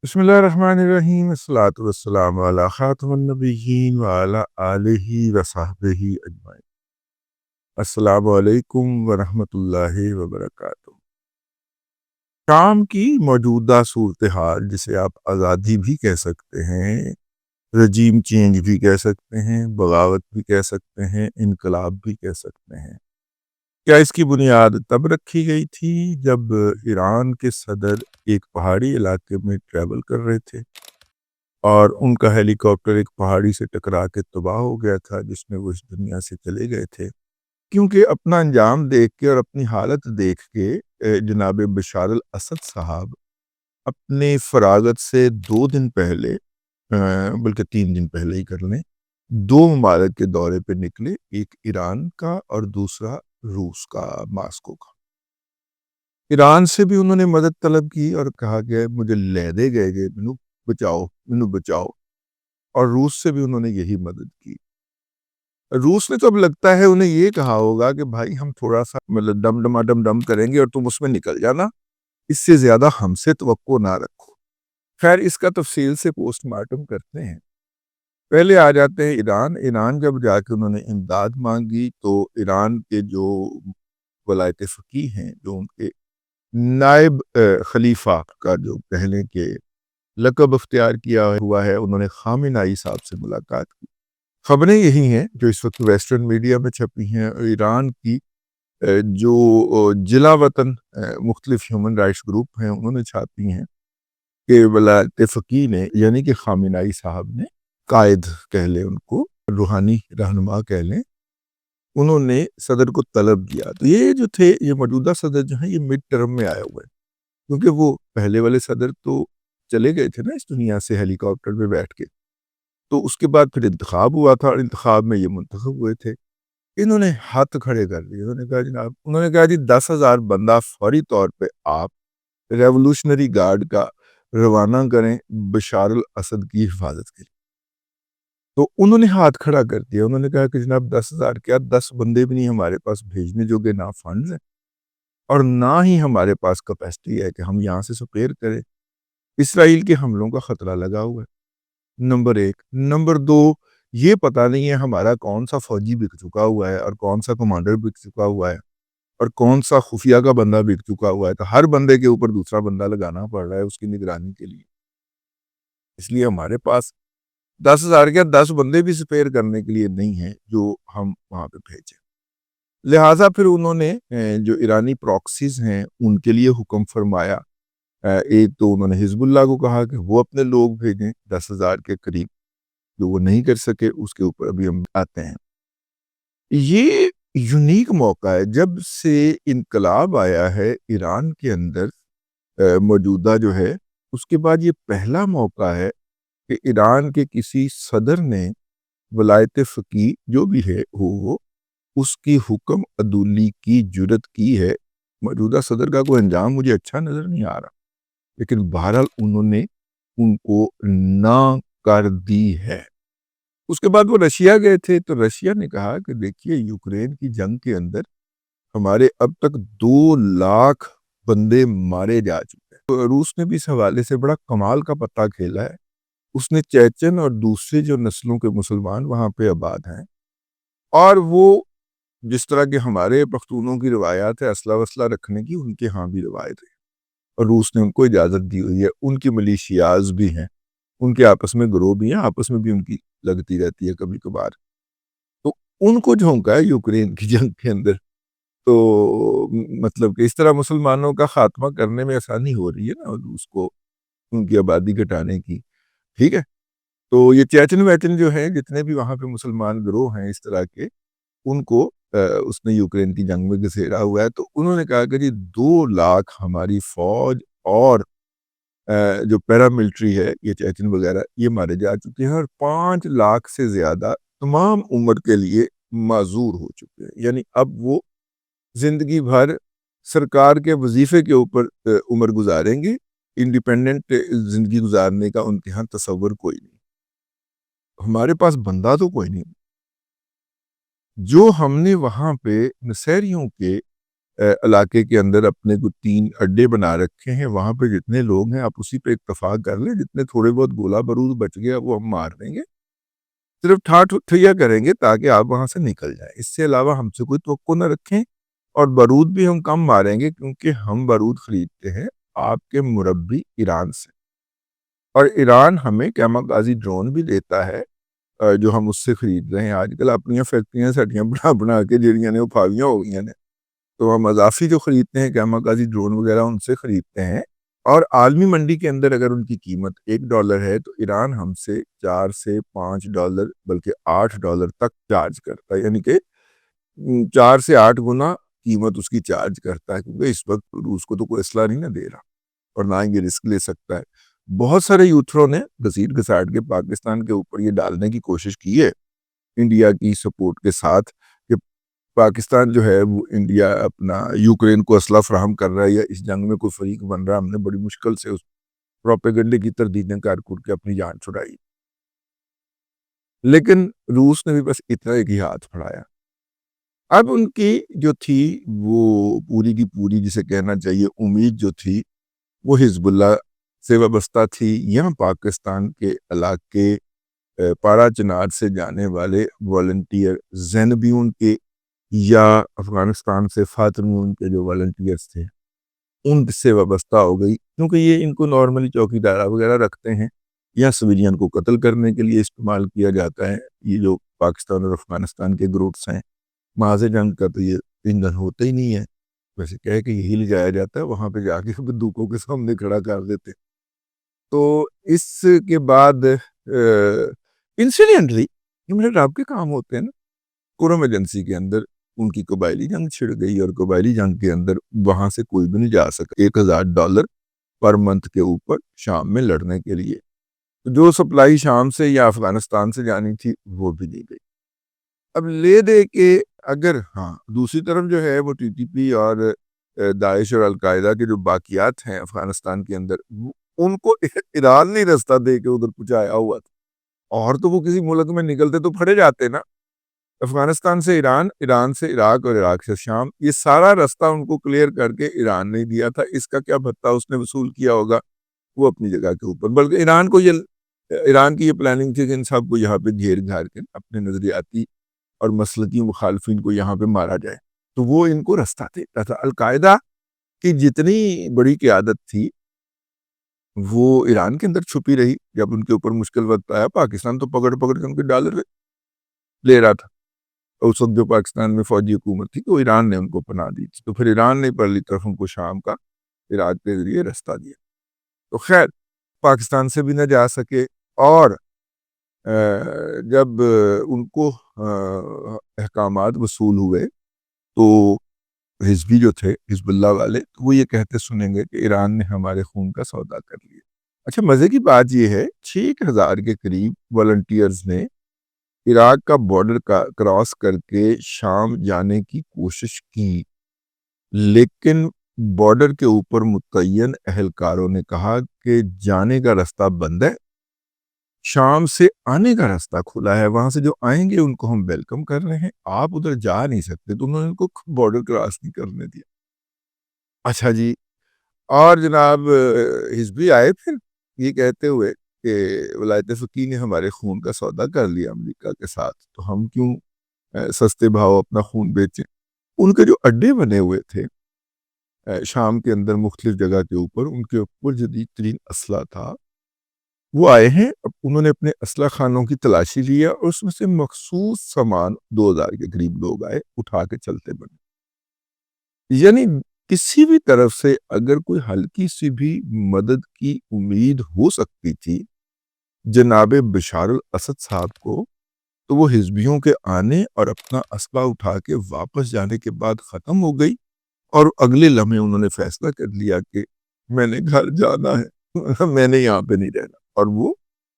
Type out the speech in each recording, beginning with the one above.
بسم اللہ الرحمن الرحیم، الصلاۃ والسلام علی خاتم النبیین وعلی آلہ وصحبہ اجمعین۔ السلام علیکم ورحمۃ اللہ وبرکاتہ۔ شام کی موجودہ صورتحال، جسے آپ آزادی بھی کہہ سکتے ہیں، رجیم چینج بھی کہہ سکتے ہیں، بغاوت بھی کہہ سکتے ہیں، انقلاب بھی کہہ سکتے ہیں، کیا اس کی بنیاد تب رکھی گئی تھی جب ایران کے صدر ایک پہاڑی علاقے میں ٹریول کر رہے تھے اور ان کا ہیلی کاپٹر ایک پہاڑی سے ٹکرا کے تباہ ہو گیا تھا، جس میں وہ اس دنیا سے چلے گئے تھے، کیونکہ اپنا انجام دیکھ کے اور اپنی حالت دیکھ کے جناب بشار الاسد صاحب اپنے فراغت سے 2 دن پہلے، بلکہ 3 دن پہلے ہی کر لیں، 2 ممالک کے دورے پہ نکلے، ایک ایران کا اور دوسرا روس کا، ماسکو کا۔ ایران سے بھی انہوں نے مدد طلب کی اور کہا کہ مجھے لے دے گئے منو بچاؤ، اور روس سے بھی انہوں نے یہی مدد کی۔ روس نے تو اب لگتا ہے انہیں یہ کہا ہوگا کہ بھائی ہم تھوڑا سا ڈم ڈم کریں گے اور تم اس میں نکل جانا، اس سے زیادہ ہم سے توقع نہ رکھو۔ خیر، اس کا تفصیل سے پوسٹ مارٹم کرتے ہیں۔ پہلے آ جاتے ہیں ایران جب جا کے انہوں نے امداد مانگی تو ایران کے جو ولایت فقیہ ہیں، جو ان کے نائب خلیفہ کا جو کہہ لیں کہ لقب اختیار کیا ہوا ہے، انہوں نے خامنہ ای صاحب سے ملاقات کی۔ خبریں یہی ہیں جو اس وقت ویسٹرن میڈیا میں چھپی ہیں، اور ایران کی جو جلا وطن مختلف ہیومن رائٹس گروپ ہیں، انہوں نے چھاپی ہیں کہ ولایت فقیہ نے، یعنی کہ خامنہ ای صاحب نے، قائد کہہ لیں ان کو، روحانی رہنما کہہ لیں، انہوں نے صدر کو طلب کیا۔ تو یہ جو تھے، یہ موجودہ صدر جو ہیں، یہ مڈ ٹرم میں آئے ہوئے ہیں، کیونکہ وہ پہلے والے صدر تو چلے گئے تھے نا اس دنیا سے ہیلی کاپٹر پہ بیٹھ کے، تو اس کے بعد پھر انتخاب ہوا تھا، اور انتخاب میں یہ منتخب ہوئے تھے۔ انہوں نے ہاتھ کھڑے کر لیے، انہوں نے کہا جی 10,000 بندہ فوری طور پہ آپ ریولوشنری گارڈ کا روانہ کریں بشار الاسد کی حفاظت کے لیے۔ تو انہوں نے ہاتھ کھڑا کر دیا، انہوں نے کہا کہ جناب 10,000 کیا، 10 بندے بھی نہیں ہمارے پاس بھیجنے جوگے، نہ فنڈز ہیں اور نہ ہی ہمارے پاس کیپیسٹی ہے کہ ہم یہاں سے سپیر کریں۔ اسرائیل کے حملوں کا خطرہ لگا ہوا ہے، نمبر 1۔ نمبر 2، یہ پتہ نہیں ہے ہمارا کون سا فوجی بک چکا ہوا ہے اور کون سا کمانڈر بک چکا ہوا ہے اور کون سا خفیہ کا بندہ بک چکا ہوا ہے، تو ہر بندے کے اوپر دوسرا بندہ لگانا پڑ رہا ہے اس کی نگرانی کے لیے۔ اس لیے ہمارے پاس 10,000 کیا، 10 بندے بھی سپیر کرنے کے لیے نہیں ہیں جو ہم وہاں پہ بھیجیں۔ لہٰذا پھر انہوں نے جو ایرانی پراکسیز ہیں ان کے لیے حکم فرمایا۔ ایک تو انہوں نے حزب اللہ کو کہا کہ وہ اپنے لوگ بھیجیں 10,000 کے قریب، جو وہ نہیں کر سکے، اس کے اوپر ابھی ہم آتے ہیں۔ یہ یونیک موقع ہے جب سے انقلاب آیا ہے ایران کے اندر، موجودہ جو ہے، اس کے بعد یہ پہلا موقع ہے کہ ایران کے کسی صدر نے ولایت فقیہ جو بھی ہے وہ اس کی حکم عدولی کی جرت کی ہے۔ موجودہ صدر کا کوئی انجام مجھے اچھا نظر نہیں آ رہا، لیکن بہرحال انہوں نے ان کو نہ کر دی ہے۔ اس کے بعد وہ رشیا گئے تھے، تو رشیا نے کہا کہ دیکھیے یوکرین کی جنگ کے اندر ہمارے اب تک 2 لاکھ بندے مارے جا چکے ہیں۔ تو روس نے بھی اس حوالے سے بڑا کمال کا پتہ کھیلا ہے۔ اس نے چیچن اور دوسرے جو نسلوں کے مسلمان وہاں پہ آباد ہیں، اور وہ جس طرح کے ہمارے پختونوں کی روایات ہے اسلحہ وسلح رکھنے کی، ان کے ہاں بھی روایت ہے، اور روس نے ان کو اجازت دی ہوئی ہے۔ ان کی ملیشیاز بھی ہیں، ان کے آپس میں گروہ بھی ہیں، آپس میں بھی ان کی لگتی رہتی ہے کبھی کبھار۔ تو ان کو جھونکا ہے یوکرین کی جنگ کے اندر، تو مطلب کہ اس طرح مسلمانوں کا خاتمہ کرنے میں آسانی ہو رہی ہے نا روس کو، ان کی آبادی گھٹانے کی، ٹھیک ہے۔ تو یہ چیچن ویچن جو ہیں، جتنے بھی وہاں پہ مسلمان گروہ ہیں اس طرح کے، ان کو اس نے یوکرین کی جنگ میں گھسیڑا ہوا ہے۔ تو انہوں نے کہا کہ جی 2 لاکھ ہماری فوج اور جو پیراملٹری ہے، یہ چیچن وغیرہ، یہ مارے جا چکے ہیں، اور 5 لاکھ سے زیادہ تمام عمر کے لیے معذور ہو چکے ہیں۔ یعنی اب وہ زندگی بھر سرکار کے وظیفے کے اوپر عمر گزاریں گے، انڈیپینڈنٹ زندگی گزارنے کا ان کے ہاں تصور کوئی نہیں۔ ہمارے پاس بندہ تو کوئی نہیں۔ جو ہم نے وہاں پہ نصیریوں کے علاقے کے اندر اپنے کو 3 اڈے بنا رکھے ہیں، وہاں پہ جتنے لوگ ہیں آپ اسی پہ اتفاق کر لیں، جتنے تھوڑے بہت گولہ بارود بچ گیا وہ ہم مار دیں گے، صرف ٹھاٹ ٹھیا کریں گے تاکہ آپ وہاں سے نکل جائیں، اس سے علاوہ ہم سے کوئی توقع نہ رکھیں، اور بارود بھی ہم کم ماریں گے کیونکہ ہم بارود خریدتے ہیں آپ کے مربی ایران سے، اور ایران ہمیں کیماکازی ڈرون بھی دیتا ہے جو ہم اس سے خرید رہے ہیں۔ آج کل اپنی فیکٹریاں سٹیاں بنا کے جڑیاں نے اپھاویاں ہو گئی ہیں، تو ہم اضافی جو خریدتے ہیں کیماکازی ڈرون وغیرہ ان سے خریدتے ہیں، اور عالمی منڈی کے اندر اگر ان کی قیمت $1 ہے تو ایران ہم سے $4 سے $5 بلکہ $8 تک چارج کرتا ہے، یعنی کہ 4 سے 8 گنا قیمت اس کی چارج کرتا ہے، کیونکہ اس وقت روس کو تو کوئی اسلحہ نہیں نہ دے رہا اور نہ یہ رسک لے سکتا ہے۔ بہت سارے یوتھروں نے گھسیٹ گھساٹ کے پاکستان کے اوپر یہ ڈالنے کی کوشش کی ہے انڈیا کی سپورٹ کے ساتھ کہ پاکستان جو ہے وہ انڈیا اپنا یوکرین کو اسلحہ فراہم کر رہا ہے یا اس جنگ میں کوئی فریق بن رہا ہے۔ ہم نے بڑی مشکل سے اس پروپیگنڈے کی تردیدیں کر کے اپنی جان چھڑائی، لیکن روس نے بھی بس اتنا ایک ہی ہاتھ پڑھایا۔ اب ان کی جو تھی وہ پوری کی پوری جسے کہنا چاہیے امید جو تھی وہ حزب اللہ سے وابستہ تھی، یا پاکستان کے علاقے پارا چنار سے جانے والے والنٹیئر زینبیون کے، یا افغانستان سے فاطمیون کے جو والنٹیئرز تھے ان سے وابستہ ہو گئی، کیونکہ یہ ان کو نارملی چوکی دارہ وغیرہ رکھتے ہیں یا سویلین کو قتل کرنے کے لیے استعمال کیا جاتا ہے۔ یہ جو پاکستان اور افغانستان کے گروپس ہیں، محاذ جنگ کا تو یہ ایندھن ہوتا ہی نہیں ہے، ویسے کہہ کہ یہی لے جایا جاتا ہے، وہاں پہ جا کے بندوقوں کے سامنے کھڑا کر دیتے۔ تو اس کے بعد انسیڈنٹلی یہ میرے رب کے کام ہوتے ہیں نا، قرم ایجنسی کے اندر ان کی قبائلی جنگ چھڑ گئی، اور قبائلی جنگ کے اندر وہاں سے کوئی بھی نہیں جا سکا $1000 پر منتھ کے اوپر شام میں لڑنے کے لیے، جو سپلائی شام سے یا افغانستان سے جانی تھی وہ بھی دی گئی۔ اب لے دے کہ اگر دوسری طرف جو ہے وہ ٹی ٹی پی اور داعش اور القاعدہ کے جو باقیات ہیں افغانستان کے اندر، ان کو ایران نہیں رستہ دے کے ادھر پہنچایا ہوا تھا، اور تو وہ کسی ملک میں نکلتے تو پھڑے جاتے نا، افغانستان سے ایران، ایران سے عراق اور عراق سے شام، یہ سارا رستہ ان کو کلیئر کر کے ایران نے دیا تھا۔ اس کا کیا بھتہ اس نے وصول کیا ہوگا وہ اپنی جگہ کے اوپر، بلکہ ایران کی یہ پلاننگ تھی کہ ان سب کو یہاں پہ گھیر گھار کے اپنے نظریاتی اور مسلکی مخالفین کو یہاں پہ مارا جائے، تو وہ ان کو رستہ دیتا تھا۔ القاعدہ کی جتنی بڑی قیادت تھی وہ ایران کے اندر چھپی رہی، جب ان کے اوپر مشکل وقت آیا پاکستان تو پکڑ کے ان کے ڈالر لے رہا تھا، اس وقت جو پاکستان میں فوجی حکومت تھی تو ایران نے ان کو پناہ دی تھی، تو پھر ایران نے پرلی طرف ان کو شام کا عراق کے ذریعے رستہ دیا، تو خیر پاکستان سے بھی نہ جا سکے، اور جب ان کو احکامات وصول ہوئے تو حزبی جو تھے حزب اللہ والے وہ یہ کہتے سنیں گے کہ ایران نے ہمارے خون کا سودا کر لیا۔ اچھا مزے کی بات یہ ہے 6000 کے قریب والنٹیئرز نے عراق کا بارڈر کراس کر کے شام جانے کی کوشش کی، لیکن بارڈر کے اوپر متعین اہلکاروں نے کہا کہ جانے کا رستہ بند ہے، شام سے آنے کا رستہ کھلا ہے، وہاں سے جو آئیں گے ان کو ہم ویلکم کر رہے ہیں، آپ ادھر جا نہیں سکتے، تو انہوں نے ان کو بارڈر کراس نہیں کرنے دیا۔ اچھا جی، اور جناب حزبی آئے پھر یہ کہتے ہوئے کہ ولایت فقیہ نے ہمارے خون کا سودا کر لیا امریکہ کے ساتھ، تو ہم کیوں سستے بھاؤ اپنا خون بیچیں۔ ان کے جو اڈے بنے ہوئے تھے شام کے اندر مختلف جگہ کے اوپر، ان کے اوپر جدید ترین اسلحہ تھا، وہ آئے ہیں، اب انہوں نے اپنے اسلحہ خانوں کی تلاشی لیا اور اس میں سے مخصوص سامان 2000 کے قریب لوگ آئے اٹھا کے چلتے بنے، یعنی کسی بھی طرف سے اگر کوئی ہلکی سی بھی مدد کی امید ہو سکتی تھی جناب بشار الاسد صاحب کو، تو وہ حزبیوں کے آنے اور اپنا اسلحہ اٹھا کے واپس جانے کے بعد ختم ہو گئی، اور اگلے لمحے انہوں نے فیصلہ کر لیا کہ میں نے گھر جانا ہے میں نے یہاں پہ نہیں رہنا، اور وہ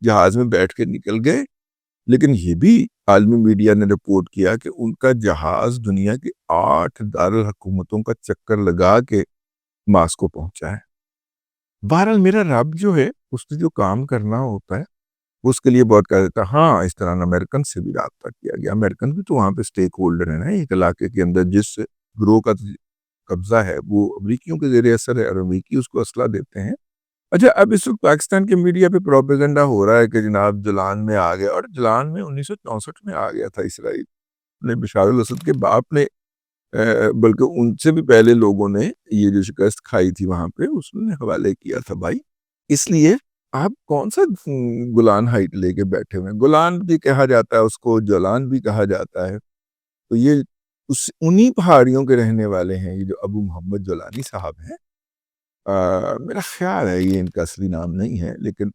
جہاز میں بیٹھ کے نکل گئے۔ لیکن یہ بھی عالمی میڈیا نے رپورٹ کیا کہ ان کا جہاز دنیا کے 8 دارالحکومتوں کا چکر لگا کے ماسکو پہنچا ہے۔ بہرحال میرا رب جو ہے اس نے جو کام کرنا ہوتا ہے اس کے لیے بہت کہہ دیتا ہے۔ ہاں اس طرح امریکن سے بھی رابطہ کیا گیا، امریکن بھی تو وہاں پہ سٹیک ہولڈر ہے نا ایک علاقے کے اندر، جس گروہ کا قبضہ ہے وہ امریکیوں کے زیر اثر ہے اور امریکی اس کو اسلحہ دیتے ہیں۔ اچھا، اب اس وقت پاکستان کے میڈیا پہ پروپیگنڈا ہو رہا ہے کہ جناب جولان میں آ گیا، اور جولان میں 1964 میں آ گیا تھا اسرائیل نے، بشار الاسد کے باپ نے، بلکہ ان سے بھی پہلے لوگوں نے یہ جو شکست کھائی تھی وہاں پہ اس نے حوالے کیا تھا بھائی۔ اس لیے آپ کون سا گولان ہائٹ لے کے بیٹھے ہوئے ہیں؟ گولان بھی کہا جاتا ہے اس کو، جولان بھی کہا جاتا ہے، تو یہ انہی پہاڑیوں کے رہنے والے ہیں، یہ جو ابو محمد جولانی صاحب ہیں۔ میرا خیال ہے یہ ان کا اصلی نام نہیں ہے، لیکن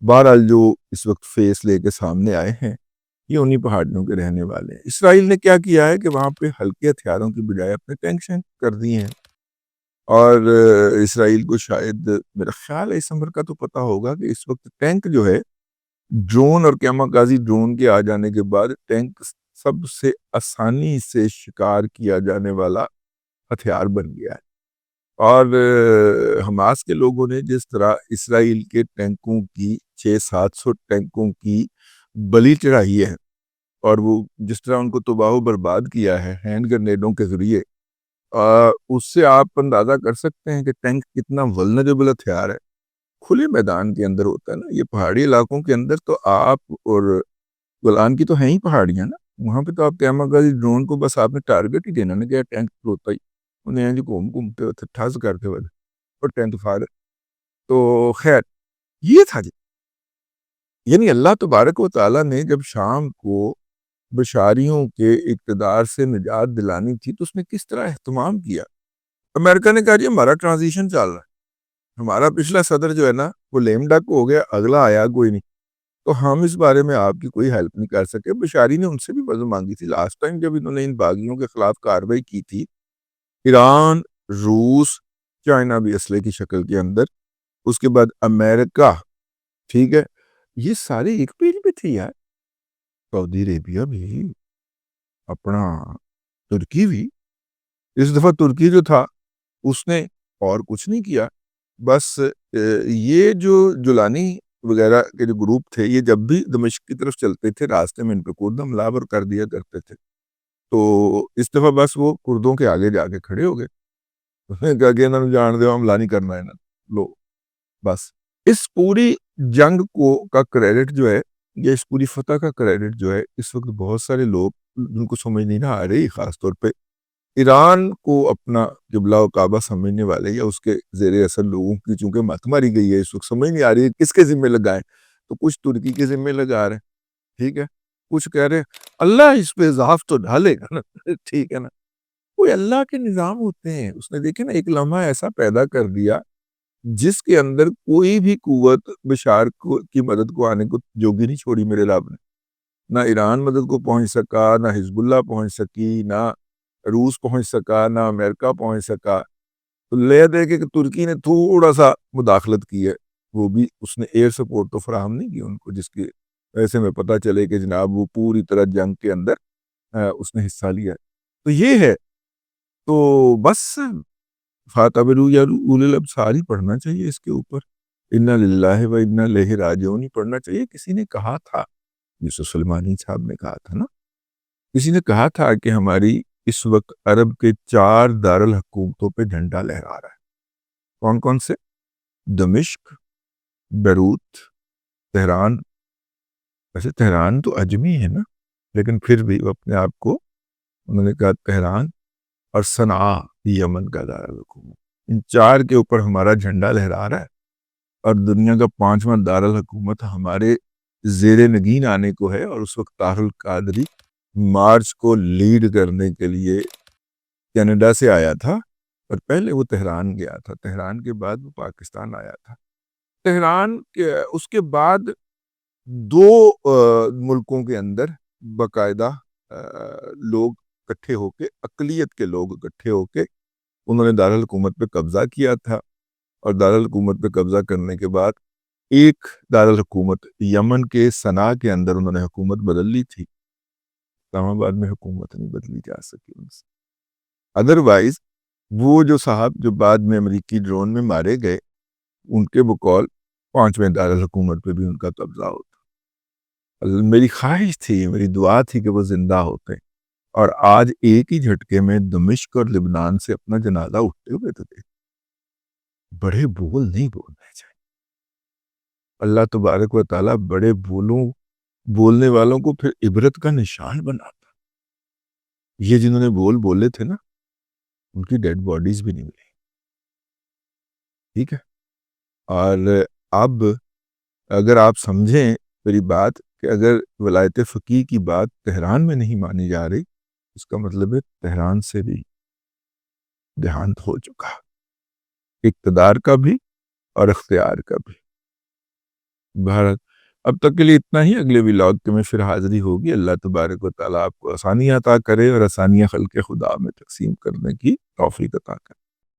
بہرحال جو اس وقت فیس لے کے سامنے آئے ہیں یہ انہی پہاڑیوں کے رہنے والے ہیں۔ اسرائیل نے کیا کیا ہے کہ وہاں پہ ہلکے ہتھیاروں کی بجائے اپنے ٹینک شینک کر دی ہیں، اور اسرائیل کو شاید میرا خیال ہے اس امر کا تو پتہ ہوگا کہ اس وقت ٹینک جو ہے، ڈرون اور کیما کازی ڈرون کے آ جانے کے بعد ٹینک سب سے آسانی سے شکار کیا جانے والا ہتھیار بن گیا ہے۔ اور حماس کے لوگوں نے جس طرح اسرائیل کے ٹینکوں کی 600-700 ٹینکوں کی بلی چڑھائی ہے، اور وہ جس طرح ان کو تباہ و برباد کیا ہے ہینڈ گرنیڈوں کے ذریعے، اس سے آپ اندازہ کر سکتے ہیں کہ ٹینک کتنا ولنریبل ہتھیار ہے۔ کھلے میدان کے اندر ہوتا ہے نا، یہ پہاڑی علاقوں کے اندر تو آپ، اور گولان کی تو ہیں ہی پہاڑیاں نا، وہاں پہ تو آپ کیما کازی ڈرون کو بس آپ نے ٹارگٹ ہی دینا نا، کہ ٹینک ہوتا ہی انہیں جو گھومتے ہوتے ٹھاس کرتے ہوئے اور ٹینک فائر۔ تو خیر یہ تھا جی، یعنی اللہ تبارک و تعالیٰ نے جب شام کو بشاریوں کے اقتدار سے نجات دلانی تھی تو اس نے کس طرح اہتمام کیا۔ امریکہ نے کہا جی ہمارا ٹرانزیشن چل رہا ہے، ہمارا پچھلا صدر جو ہے نا وہ لیم ڈک ہو گیا، اگلا آیا کوئی نہیں، تو ہم اس بارے میں آپ کی کوئی ہیلپ نہیں کر سکے۔ بشاری نے ان سے بھی مدد مانگی تھی لاسٹ ٹائم جب انہوں نے ان باغیوں کے خلاف کارروائی کی تھی۔ ایران، روس، چائنا بھی اسلحے کی شکل کے اندر، اس کے بعد امریکہ، ٹھیک ہے، یہ سارے ایک پیج پہ تھے یار۔ سعودی عربیہ بھی، اپنا ترکی بھی، اس دفعہ ترکی جو تھا اس نے اور کچھ نہیں کیا، بس یہ جو جولانی وغیرہ کے جو گروپ تھے یہ جب بھی دمشق کی طرف چلتے تھے راستے میں ان پہ کردہ حملہ آور کر دیا کرتے تھے، تو اس دفعہ بس وہ کردوں کے آگے جا کے کھڑے ہو گئے، انہوں نے کہا کہ انہوں نے جان دے حملہ نہیں کرنا ہے نا، لو بس۔ اس پوری جنگ کا کریڈٹ جو ہے، یا اس پوری فتح کا کریڈٹ جو ہے، اس وقت بہت سارے لوگ ان کو سمجھ نہیں نہ آ رہی، خاص طور پہ ایران کو اپنا قبلہ و کعبہ سمجھنے والے یا اس کے زیر اثر لوگوں کی چونکہ مت ماری گئی ہے، اس وقت سمجھ نہیں آ رہی ہے کس کے ذمہ لگائیں، تو کچھ ترکی کے ذمہ لگا رہے ہیں، ٹھیک ہے، کچھ کہہ رہے ہیں اللہ اس پہ عذاب تو ڈالے گا نا، ٹھیک ہے نا، کوئی اللہ کے نظام ہوتے ہیں، اس نے دیکھیں نا ایک لمحہ ایسا پیدا کر دیا جس کے اندر کوئی بھی قوت بشار کی مدد کو آنے کو جوگی نہیں چھوڑی میرے رب نے، نہ ایران مدد کو پہنچ سکا، نہ حزب اللہ پہنچ سکی، نہ روس پہنچ سکا، نہ امریکہ پہنچ سکا، تو لے دے کہ ترکی نے تھوڑا سا مداخلت کی ہے، وہ بھی اس نے ایئر سپورٹ تو فراہم نہیں کی ان کو، جس کی ایسے میں پتہ چلے کہ جناب وہ پوری طرح جنگ کے اندر اس نے حصہ لیا ہے۔ تو یہ ہے، تو بس فاتبرو یا اولي الابصار ہی پڑھنا چاہیے اس کے اوپر، انا للہ و انا الیہ راجعون ہی پڑھنا چاہیے۔ کسی نے کہا تھا، یوسف سلمانی صاحب نے کہا تھا نا، کسی نے کہا تھا کہ ہماری اس وقت عرب کے 4 دارالحکومتوں پہ جھنڈا لہرا رہا ہے، کون کون سے؟ دمشق، بیروت، تہران، ویسے تہران تو عجمی ہے نا، لیکن پھر بھی وہ اپنے آپ کو انہوں نے کہا تہران، اور صنعاء یمن کا دارالحکومت، ان 4 کے اوپر ہمارا جھنڈا لہرا رہا ہے، اور دنیا کا 5واں دارالحکومت ہمارے زیر نگین آنے کو ہے، اور اس وقت طاہر القادری مارچ کو لیڈ کرنے کے لیے کینیڈا سے آیا تھا، اور پہلے وہ تہران گیا تھا، تہران کے بعد وہ پاکستان آیا تھا، تہران کے اس کے بعد 2 ملکوں کے اندر باقاعدہ لوگ اکٹھے ہو کے، اقلیت کے لوگ اکٹھے ہو کے انہوں نے دارالحکومت پہ قبضہ کیا تھا، اور دارالحکومت پہ قبضہ کرنے کے بعد ایک دارالحکومت یمن کے صنعاء کے اندر انہوں نے حکومت بدل لی تھی، اسلام آباد میں حکومت نہیں بدلی جا سکی ان سے۔ ادروائز وہ جو صاحب جو بعد میں امریکی ڈرون میں مارے گئے، ان کے بقول 5ویں دارالحکومت پہ بھی ان کا قبضہ ہوتا۔ میری خواہش تھی، میری دعا تھی کہ وہ زندہ ہوتے، اور آج ایک ہی جھٹکے میں دمشق اور لبنان سے اپنا جنازہ اٹھتے ہوئے تو دیکھ. بڑے بول نہیں بولنے چاہیے. اللہ تبارک و تعالیٰ بڑے بولنے والوں کو پھر عبرت کا نشان بناتا. یہ جنہوں نے بولے تھے نا، ان کی ڈیڈ باڈیز بھی نہیں ملی. ٹھیک ہے. اور اب اگر آپ سمجھیں میری بات کہ اگر ولایت فقیہ کی بات تہران میں نہیں مانی جا رہی، اس کا مطلب ہے تہران سے بھی دیہانت ہو چکا، اقتدار کا بھی اور اختیار کا بھی. بھارت اب تک کے لیے اتنا ہی. اگلے ولاگ میں پھر حاضری ہوگی. اللہ تبارک و تعالیٰ آپ کو آسانیاں عطا کرے اور آسانیاں خلق خدا میں تقسیم کرنے کی توفیق عطا کرے.